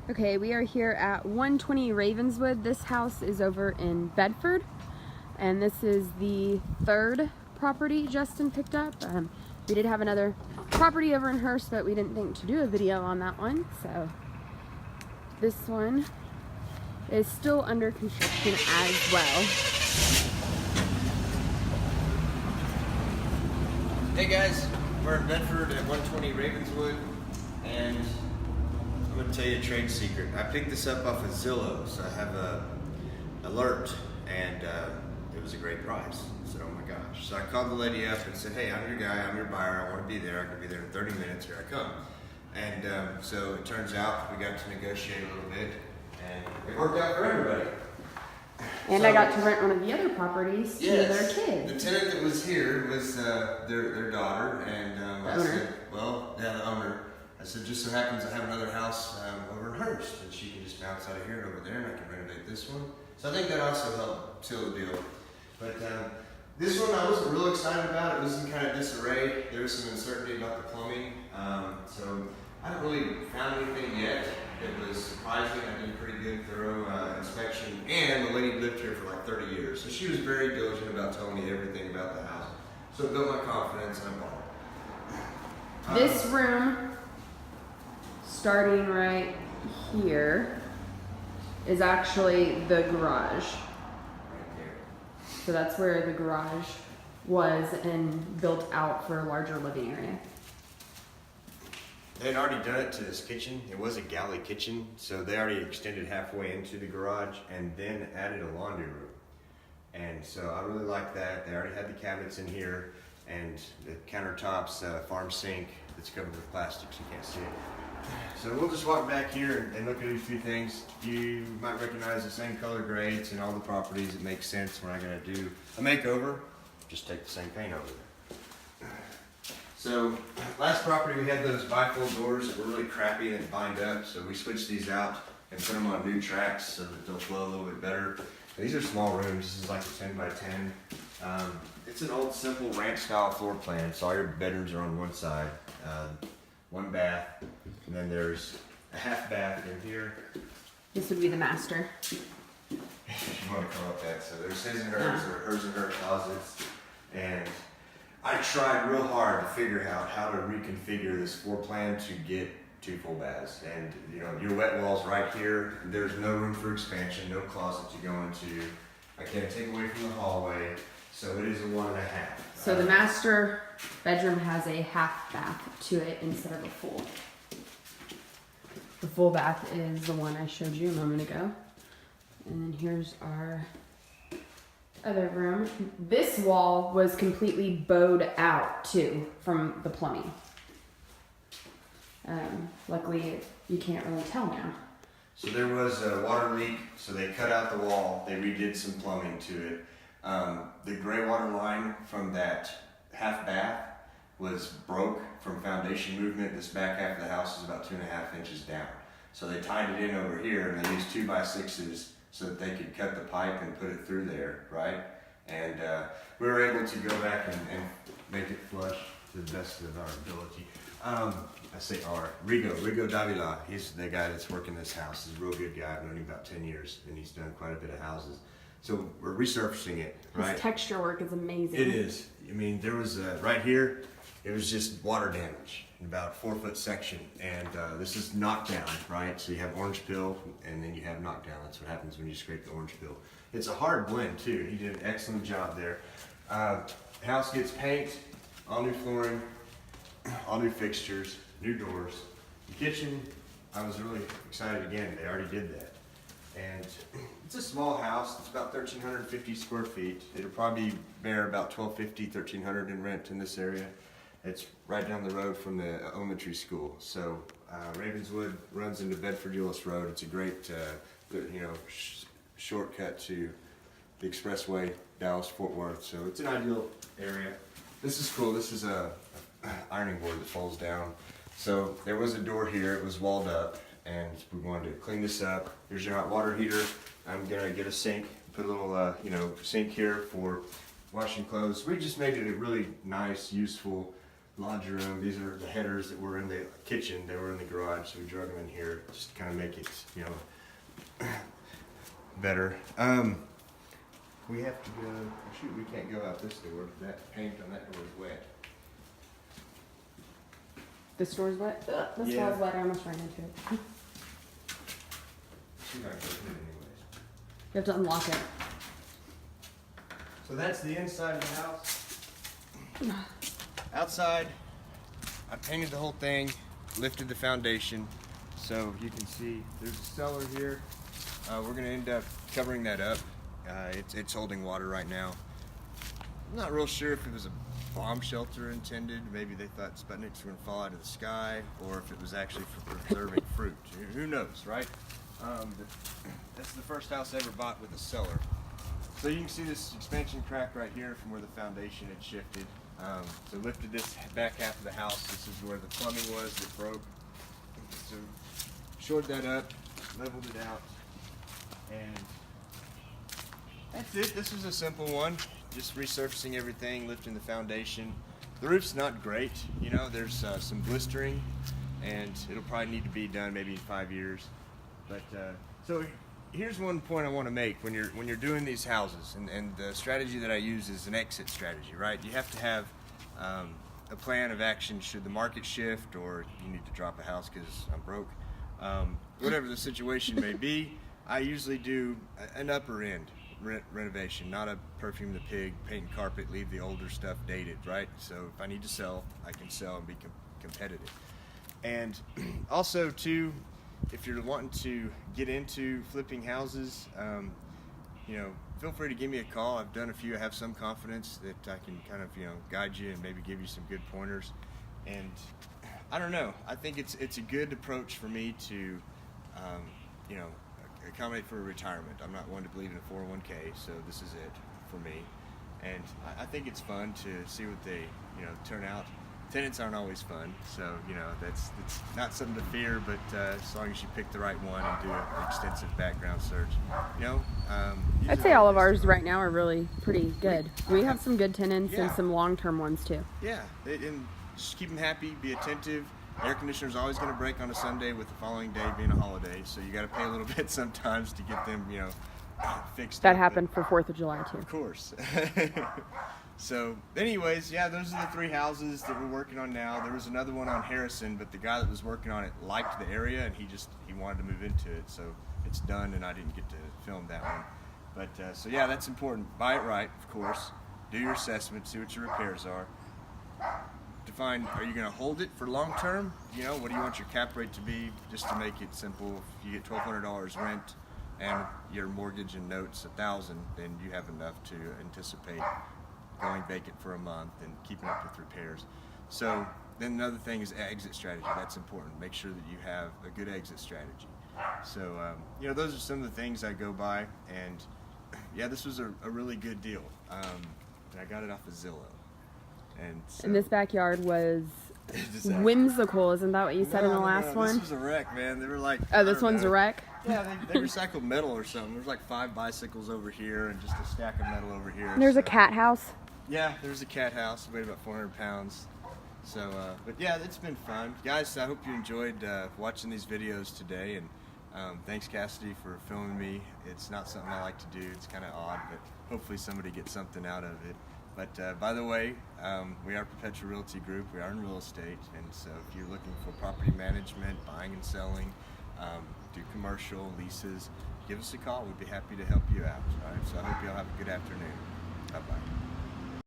Okay, we are here at 120 Ravenswood. This house is over in Bedford, and this is the third property Justin picked up. We did have another property over in Hearst, but we didn't think to do a video on that one, so this one is still under construction as well. Hey guys, we're in Bedford at 120 Ravenswood, and I'm going to tell you a trade secret. I picked this up off of Zillow, so I have a alert, and it was a great price. I said, oh my gosh. So I called the lady up and said, hey, I'm your guy, I'm your buyer, I want to be there. I can be there in 30 minutes, here I come. And so it turns out we got to negotiate a little bit, and it worked out for everybody. And so, I got to rent one of the other properties to their kids. The tenant that was here was their daughter, and I said, well, yeah, the owner. I said, just so happens I have another house over in Hearst, and she can just bounce out of here and over there, and I can renovate this one. So I think that also helped seal the deal. But this one I wasn't real excited about. It was in kind of disarray. There was some uncertainty about the plumbing. So I haven't really found anything yet. It was surprising. I did a pretty good, thorough inspection. And the lady lived here for like 30 years. So she was very diligent about telling me everything about the house. So it built my confidence, and I bought it. This room, starting right here, is actually the garage. Right there. So that's where the garage was and built out for a larger living area. They had already done it to this kitchen. It was a galley kitchen, so they already extended halfway into the garage and then added a laundry room. And so I really like that. They already had the cabinets in here and the countertops, farm sink that's covered with plastic so you can't see it. So we'll just walk back here and look at a few things. You might recognize the same color grades in all the properties. It makes sense. We're not going to do a makeover. Just take the same paint over there. So last property we had those bifold doors that were really crappy and bind up. So we switched these out and put them on new tracks so that they'll flow a little bit better. And these are small rooms. This is like a 10 by 10. It's an old simple ranch style floor plan. So all your bedrooms are on one side. One bath, and then there's a half bath in here. This would be the master. If you want to call it that. So there's his and hers, or hers and her closets. And I tried real hard to figure out how to reconfigure this floor plan to get 2 full baths. And you know, your wet wall's right here. There's no room for expansion, no closet to go into. I can't take away from the hallway. So it is a 1.5. So the master bedroom has a half bath to it instead of a full. The full bath is the one I showed you a moment ago. And then here's our other room. This wall was completely bowed out too from the plumbing. Luckily you can't really tell now. So there was a water leak, so they cut out the wall, they redid some plumbing to it. The gray water line from that half bath was broke from foundation movement. This back half of the house is about 2.5 inches down. So they tied it in over here, and they used 2x6s so that they could cut the pipe and put it through there, right? And we were able to go back and make it flush to the best of our ability. I say our, Rigo Davila, he's the guy that's working this house. He's a real good guy. I've known him about 10 years, and he's done quite a bit of houses. So we're resurfacing it, right? This texture work is amazing. It is. I mean, there was, right here, it was just water damage in about a 4-foot section. And this is knockdown, right? So you have orange peel, and then you have knockdown. That's what happens when you scrape the orange peel. It's a hard blend, too. He did an excellent job there. House gets paint, all new flooring, all new fixtures, new doors. The kitchen, I was really excited again. They already did that. And it's a small house. It's about 1,350 square feet. It'll probably bear about $1,250, $1,300 in rent in this area. It's right down the road from the elementary school. So Ravenswood runs into Bedford Euless Road. It's a great, shortcut to the expressway, Dallas-Fort Worth. So it's an ideal area. This is cool. This is a ironing board that folds down. So there was a door here. It was walled up, and we wanted to clean this up. Here's your hot water heater. I'm gonna get a sink, put a little, sink here for washing clothes. We just made it a really nice, useful laundry room. These are the headers that were in the kitchen. They were in the garage, so we drug them in here just to kind of make it, you know, better. We have to go, shoot, we can't go out this door. That paint on that door is wet. This door's wet? Ugh, this Yeah. wall's wet. I almost ran into it. She's not going to do it anyways. You have to unlock it. So that's the inside of the house. Outside, I painted the whole thing, lifted the foundation, so you can see there's a cellar here. We're going to end up covering that up. It's holding water right now. I'm not real sure if it was a bomb shelter intended. Maybe they thought Sputniks were going to fall out of the sky, or if it was actually for preserving fruit. Who knows, right? But that's the first house I ever bought with a cellar. So you can see this expansion crack right here from where the foundation had shifted. So lifted this back half of the house. This is where the plumbing was that broke. So shored that up, leveled it out, and that's it. This was a simple one. Just resurfacing everything, lifting the foundation. The roof's not great, you know, there's some blistering, and it'll probably need to be done maybe in 5 years. But so here's one point I want to make when you're doing these houses, and the strategy that I use is an exit strategy, right? You have to have a plan of action should the market shift, or you need to drop a house because I'm broke. Whatever the situation may be, I usually do an upper end renovation, not a perfume the pig, paint and carpet, leave the older stuff dated, right? So if I need to sell, I can sell and be competitive. And also too, if you're wanting to get into flipping houses, you know, feel free to give me a call. I've done a few. I have some confidence that I can kind of, you know, guide you and maybe give you some good pointers. And I don't know, I think it's a good approach for me to, you know, accommodate for retirement. I'm not one to believe in a 401k, so this is it for me. And I think it's fun to see what they, you know, turn out. Tenants aren't always fun, so, you know, that's not something to fear, but as long as you pick the right one and do an extensive background search, you know. I'd say all of ours right now are really pretty good. We have some good tenants and some long-term ones too. Yeah, and just keep them happy, be attentive. Air conditioner's always going to break on a Sunday, with the following day being a holiday, so you got to pay a little bit sometimes to get them, you know, fixed. That happened for 4th of July too. Of course. So, anyways, yeah, those are the 3 houses that we're working on now. There was another one on Harrison, but the guy that was working on it liked the area, and he wanted to move into it, so it's done, and I didn't get to film that one. But so yeah, that's important. Buy it right, of course. Do your assessment, see what your repairs are. Define, are you going to hold it for long term? You know, what do you want your cap rate to be? Just to make it simple, if you get $1,200 rent and your mortgage and notes $1,000, then you have enough to anticipate going vacant for a month and keeping up with repairs. So then another thing is exit strategy. That's important. Make sure that you have a good exit strategy. So you know, those are some of the things I go by, and yeah, this was a really good deal. And I got it off of Zillow. And so, And this backyard was whimsical, isn't that what you said in the last one? This was a wreck, man. They were like, oh, this one's a wreck? Yeah, they recycled metal or something. There's like 5 bicycles over here and just a stack of metal over here. And there's a cat house. Yeah, there's a cat house. It weighed about 400 pounds. So, but yeah, it's been fun. Guys, I hope you enjoyed watching these videos today. And thanks, Cassidy, for filming me. It's not something I like to do. It's kind of odd, but hopefully somebody gets something out of it. But by the way, we are Perpetual Realty Group. We are in real estate. And so if you're looking for property management, buying and selling, do commercial, leases, give us a call. We'd be happy to help you out. All right, so I hope you all have a good afternoon. Bye-bye.